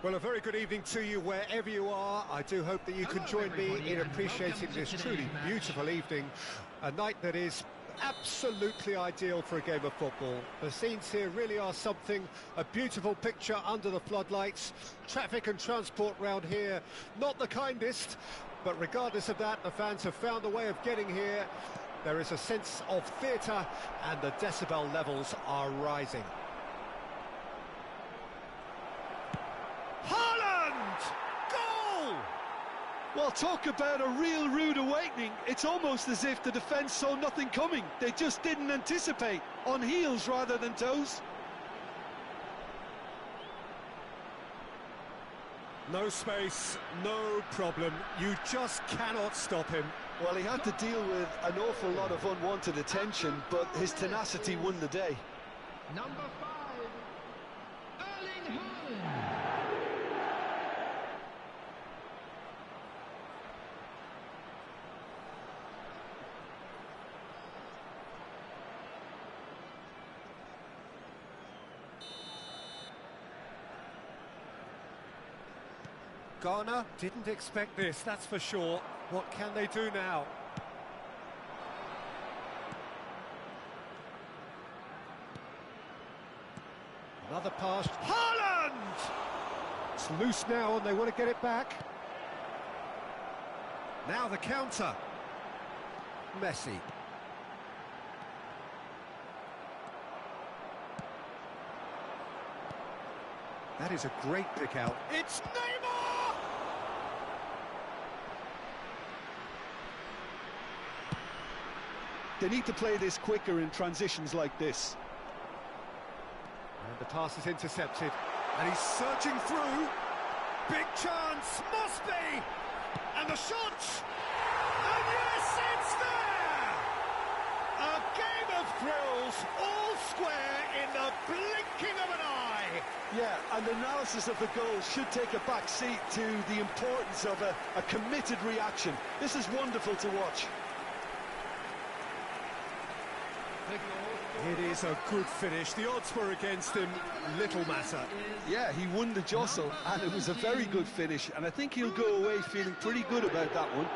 Well, a very good evening to you wherever you are. I do hope that you can join me in appreciating this truly beautiful evening, a night that is absolutely ideal for a game of football. The scenes here really are something, a beautiful picture under the floodlights. Traffic and transport round here, not the kindest, but regardless of that, the fans have found a way of getting here. There is a sense of theatre and the decibel levels are rising. Goal! Well, talk about a real rude awakening. It's almost as if the defence saw nothing coming. They just didn't anticipate, on heels rather than toes. No space, no problem. You just cannot stop him. Well, he had to deal with an awful lot of unwanted attention, but his tenacity won the day. Number 5, Erling Haaland. Ghana didn't expect this, that's for sure. What can they do now? Another pass. Haaland! It's loose now and they want to get it back. Now the counter. Messi. That is a great pick out. It's Neymar! They need to play this quicker in transitions like this. And the pass is intercepted. And he's surging through. Big chance, must be! And the shot! And yes, it's there! A game of thrills, all square in the blinking of an eye. Yeah, and the analysis of the goal should take a back seat to the importance of a committed reaction. This is wonderful to watch. It is a good finish. The odds were against him, little matter. Yeah, he won the jostle, and it was a very good finish, and I think he'll go away feeling pretty good about that one.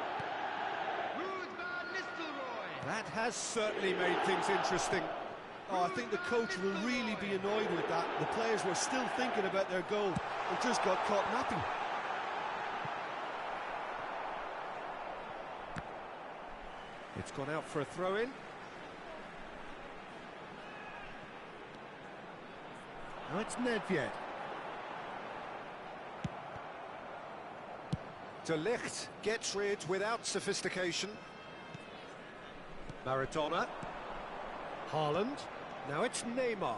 That has certainly made things interesting. Oh, I think the coach will really be annoyed with that. The players were still thinking about their goal and just got caught napping. It's gone out for a throw-in. Now it's Nedved. De Ligt gets rid without sophistication. Maradona. Haaland. Now it's Neymar.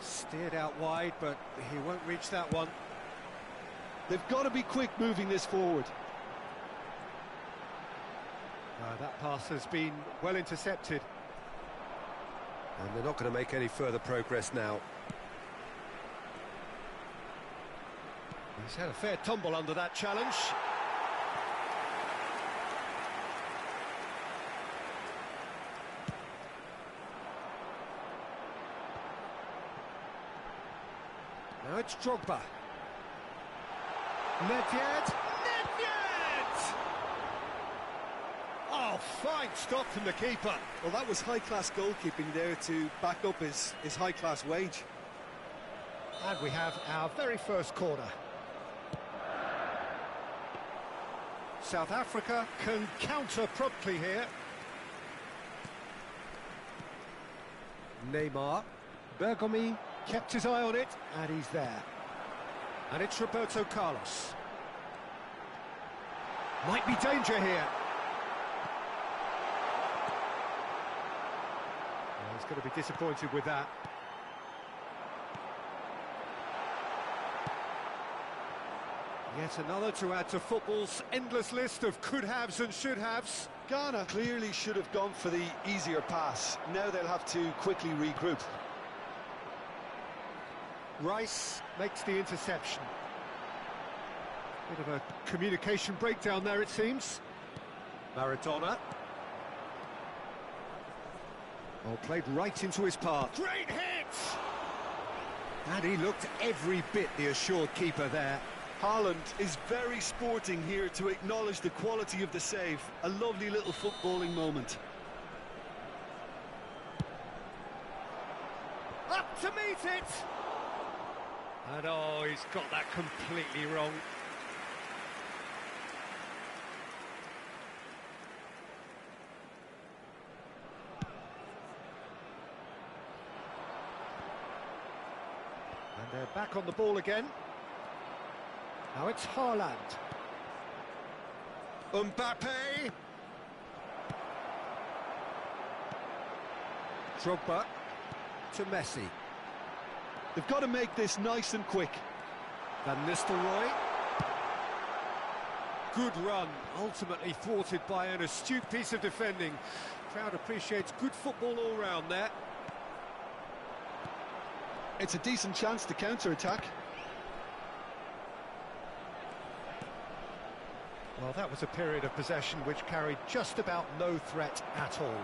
Steered out wide, but he won't reach that one. They've got to be quick moving this forward. That pass has been well intercepted. And they're not going to make any further progress now. He's had a fair tumble under that challenge. Now it's Drogba. Nedved! Oh, fine stop from the keeper. Well, that was high-class goalkeeping there to back up his high-class wage. And we have our very first corner. South Africa can counter promptly here. Neymar. Bergomi kept his eye on it, and he's there. And it's Roberto Carlos. Might be danger here. Well, he's going to be disappointed with that. Yet another to add to football's endless list of could-haves and should-haves. Ghana clearly should have gone for the easier pass. Now they'll have to quickly regroup. Rice makes the interception. Bit of a communication breakdown there, it seems. Maradona. Oh, played right into his path. Great hit! And he looked every bit the assured keeper there. Haaland is very sporting here to acknowledge the quality of the save. A lovely little footballing moment. Up to meet it! And oh, he's got that completely wrong. And they're back on the ball again. Now it's Haaland. Mbappe. Drogba to Messi. They've got to make this nice and quick. Van Nistelrooy. Good run, ultimately thwarted by an astute piece of defending. Crowd appreciates good football all round there. It's a decent chance to counter-attack. Well, that was a period of possession which carried just about no threat at all.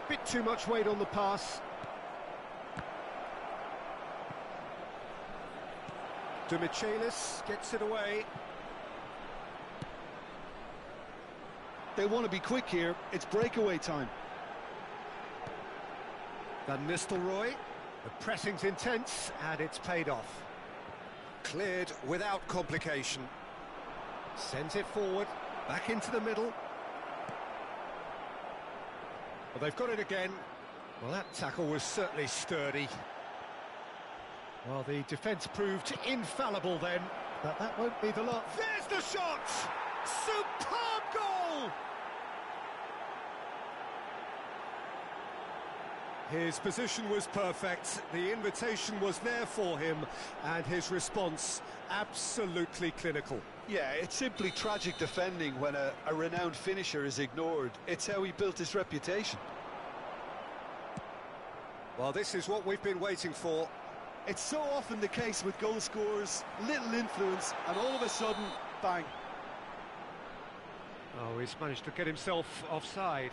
Bit too much weight on the pass. De Michelis gets it away. They want to be quick here. It's breakaway time. Van Nistelrooy. The pressing's intense, and it's paid off. Cleared without complication. Sends it forward, back into the middle. Well, they've got it again. Well, that tackle was certainly sturdy. Well, the defence proved infallible then, but that won't be the lot. There's the shot! Superb goal! His position was perfect, the invitation was there for him, and his response absolutely clinical. Yeah, it's simply tragic defending when a renowned finisher is ignored. It's how he built his reputation. Well, this is what we've been waiting for. It's so often the case with goal scorers, little influence, and all of a sudden, bang. Oh, he's managed to get himself offside.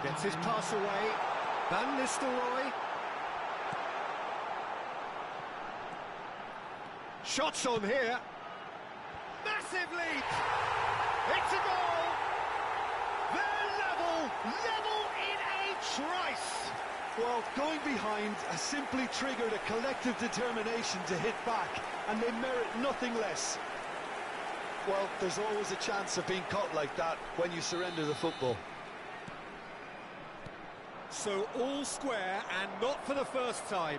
Gets his pass away. Van Nistelrooy. Shots on here. Massive leap. It's a goal. They're level in a trice. Well, going behind has simply triggered a collective determination to hit back, and they merit nothing less. Well, there's always a chance of being caught like that when you surrender the football. So all square, and not for the first time.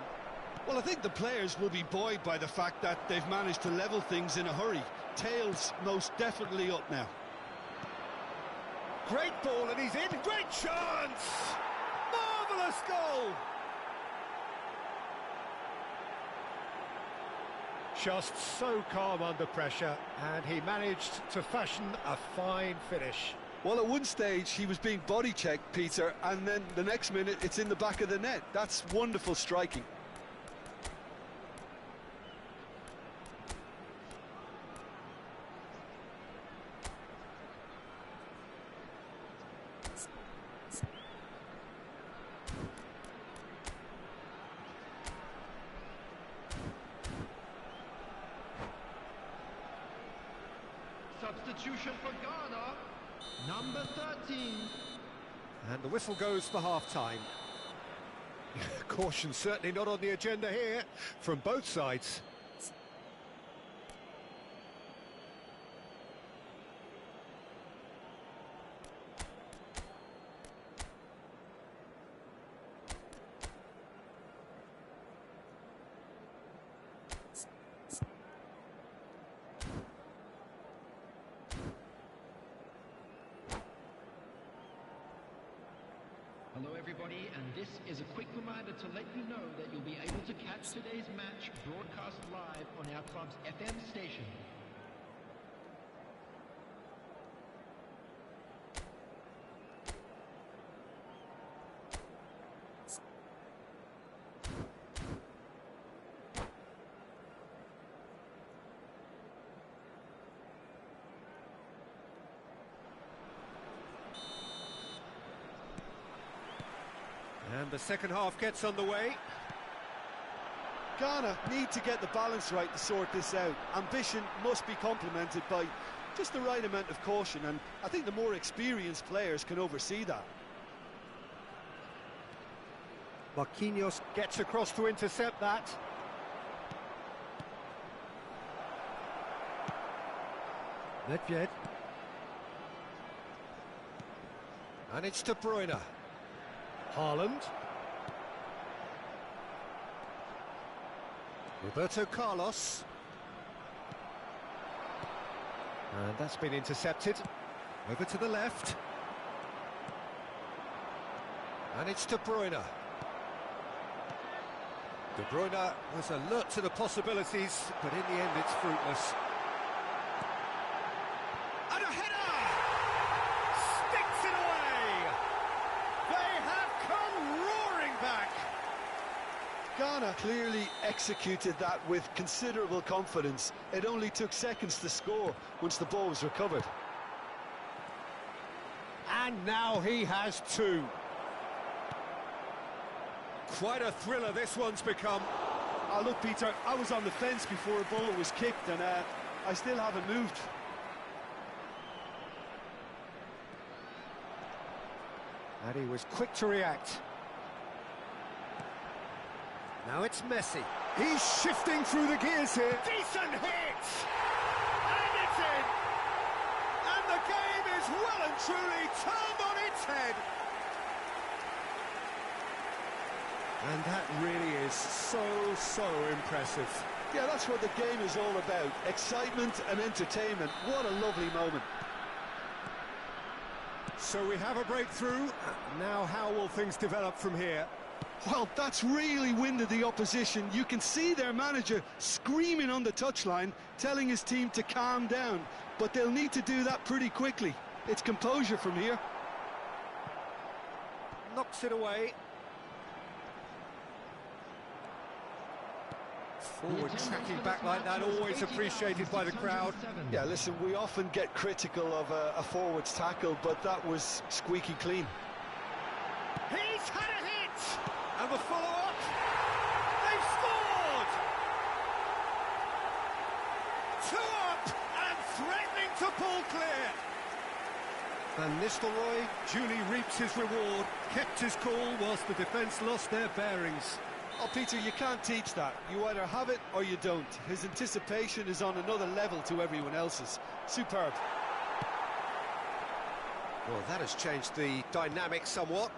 Well, I think the players will be buoyed by the fact that they've managed to level things in a hurry. Tails most definitely up now. Great ball, and he's in. Great chance! Marvellous goal! Just so calm under pressure, and he managed to fashion a fine finish. Well, at one stage he was being body checked, Peter, and then the next minute it's in the back of the net. That's wonderful striking. Substitution for Ghana, number 13. And the whistle goes for half-time. Caution certainly not on the agenda here from both sides. Hello everybody, and this is a quick reminder to let you know that you'll be able to catch today's match broadcast live on our club's FM station. And the second half gets underway. Ghana need to get the balance right to sort this out. Ambition must be complemented by just the right amount of caution, and I think the more experienced players can oversee that. Marquinhos gets across to intercept that. Nedved. And it's De Bruyne. Haaland. Roberto Carlos. And that's been intercepted. Over to the left. And it's De Bruyne. De Bruyne was alert to the possibilities, but in the end it's fruitless. And a header! Sticks it away! They have come roaring back! Ghana clearly executed that with considerable confidence. It only took seconds to score once the ball was recovered. And now he has two. Quite a thriller this one's become. Oh, look, Peter, I was on the fence before a ball was kicked, and I still haven't moved. And he was quick to react. Now it's Messi. He's shifting through the gears here. Decent hit! And it's in! And the game is well and truly turned on its head. And that really is so impressive. Yeah, that's what the game is all about. Excitement and entertainment. What a lovely moment. So we have a breakthrough. Now how will things develop from here? Well, that's really winded the opposition. You can see their manager screaming on the touchline, telling his team to calm down. But they'll need to do that pretty quickly. It's composure from here. Knocks it away. Forward tracking back like that, always appreciated by the crowd. Yeah, listen, we often get critical of a forward's tackle, but that was squeaky clean. He's had a hit! And the follow-up! They've scored! 2 up and threatening to pull clear. Van Nistelrooy duly reaps his reward, kept his cool whilst the defence lost their bearings. Oh, Peter, you can't teach that. You either have it or you don't. His anticipation is on another level to everyone else's. Superb. Well, that has changed the dynamic somewhat.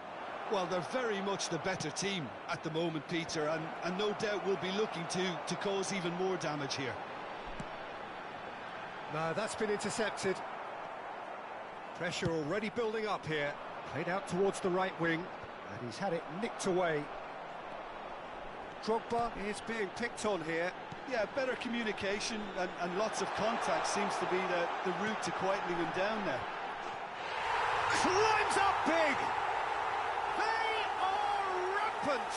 Well, they're very much the better team at the moment, Peter, and no doubt will be looking to cause even more damage here. No, that's been intercepted. Pressure already building up here. Played out towards the right wing, and he's had it nicked away. Drogba is being picked on here. Yeah, better communication and lots of contact seems to be the route to quietening him down there. Climbs up big! They are rampant!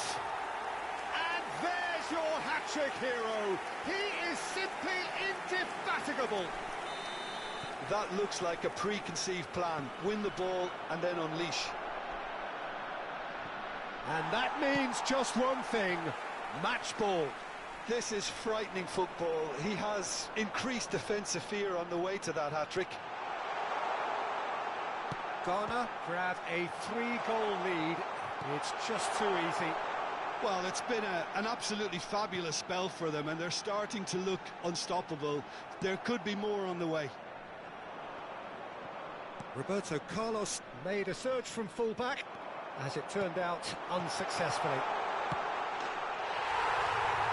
And there's your hat-trick hero. He is simply indefatigable. That looks like a preconceived plan. Win the ball and then unleash. And that means just one thing. Match ball. This is frightening football. He has increased defensive fear on the way to that hat-trick. Ghana grab a 3-goal lead. It's just too easy. Well, it's been an absolutely fabulous spell for them, and they're starting to look unstoppable. There could be more on the way. Roberto Carlos made a surge from full-back, as it turned out unsuccessfully.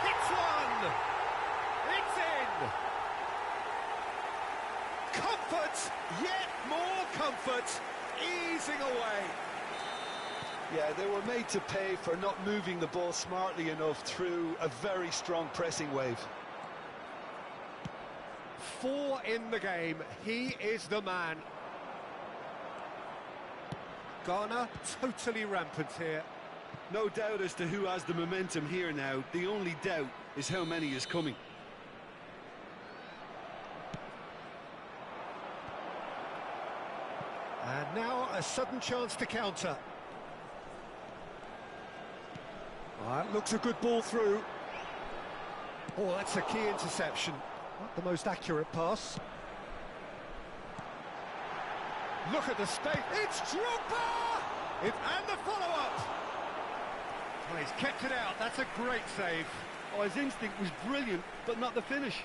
It's one! It's in! Comfort, yet more comfort, easing away. Yeah, they were made to pay for not moving the ball smartly enough through a very strong pressing wave. 4 in the game, he is the man. Ghana totally rampant here. No doubt as to who has the momentum here now. The only doubt is how many is coming. And now a sudden chance to counter. Looks a good ball through. Oh, that's a key interception. Not the most accurate pass. Look at the space. It's Drogba! And the follow-up. Well, he's kept it out. That's a great save. Oh, his instinct was brilliant, but not the finish.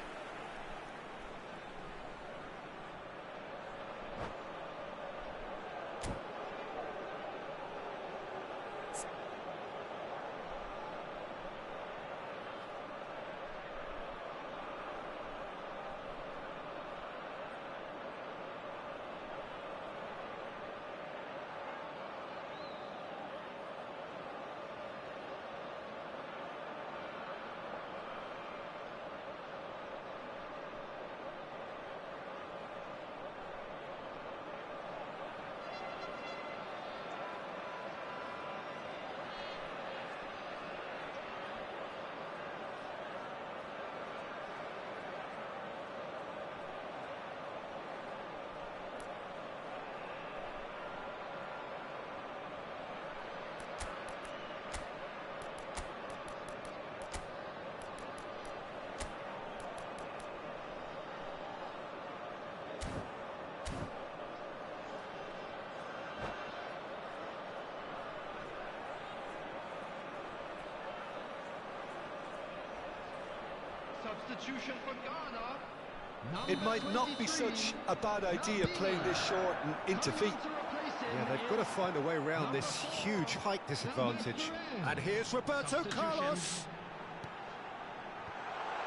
Substitution for Ghana. It might not be such a bad idea playing this short and into feet. Yeah, they've got to find a way around this huge height disadvantage. And here's Roberto Carlos.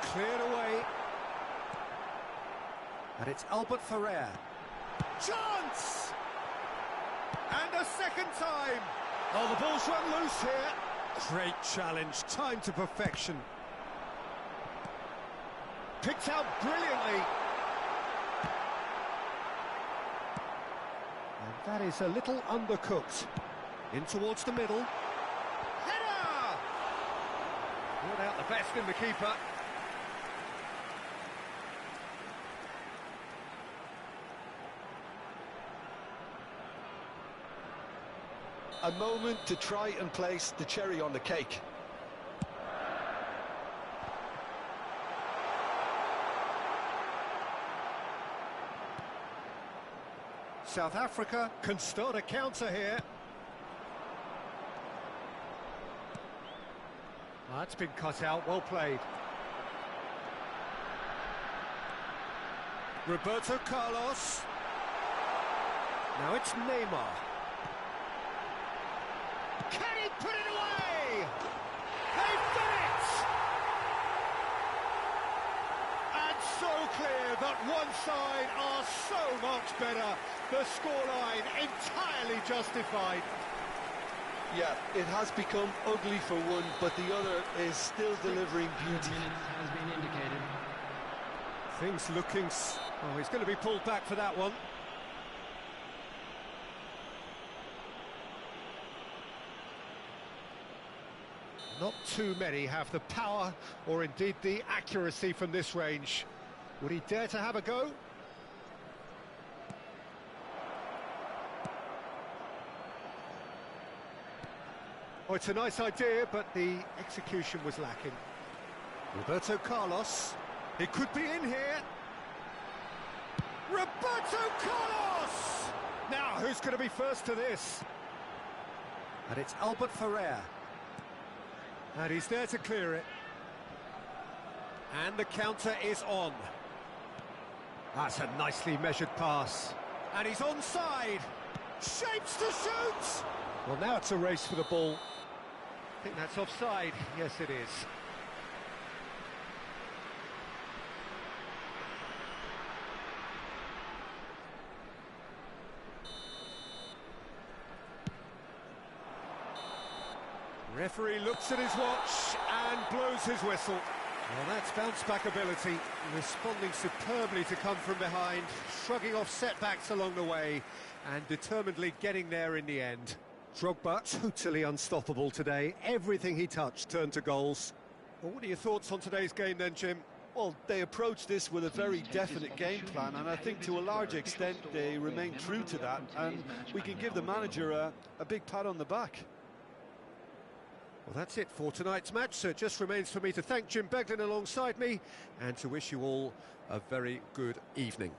Cleared away. And it's Albert Ferrer. Chance! And a second time. Oh, the ball's run loose here. Great challenge, timed to perfection. Picked out brilliantly. And that is a little undercooked. In towards the middle. Header! Brought out the best in the keeper. A moment to try and place the cherry on the cake. South Africa can start a counter here. That's been cut out, well played. Roberto Carlos. Now it's Neymar. Can he put it away? They've done it! And so clear that one side are so much better. The scoreline entirely justified. Yeah, it has become ugly for one, but the other is still delivering beauty. Has been indicated. Things looking... Oh, he's going to be pulled back for that one. Not too many have the power or indeed the accuracy from this range. Would he dare to have a go? Oh, it's a nice idea, but the execution was lacking. Roberto Carlos. It could be in here. Roberto Carlos! Now, who's going to be first to this? And it's Albert Ferrer. And he's there to clear it. And the counter is on. That's a nicely measured pass. And he's onside. Shapes to shoot! Well, now it's a race for the ball. I think that's offside. Yes, it is. Referee looks at his watch and blows his whistle. Well, that's bounce-back ability, responding superbly to come from behind, shrugging off setbacks along the way, and determinedly getting there in the end. Drogba, totally unstoppable today. Everything he touched turned to goals. Well, what are your thoughts on today's game then, Jim? Well, they approached this with a very definite game plan, and I think to a large extent they remain true to that, and we can give the manager a big pat on the back. Well, that's it for tonight's match, so it just remains for me to thank Jim Beglin alongside me and to wish you all a very good evening.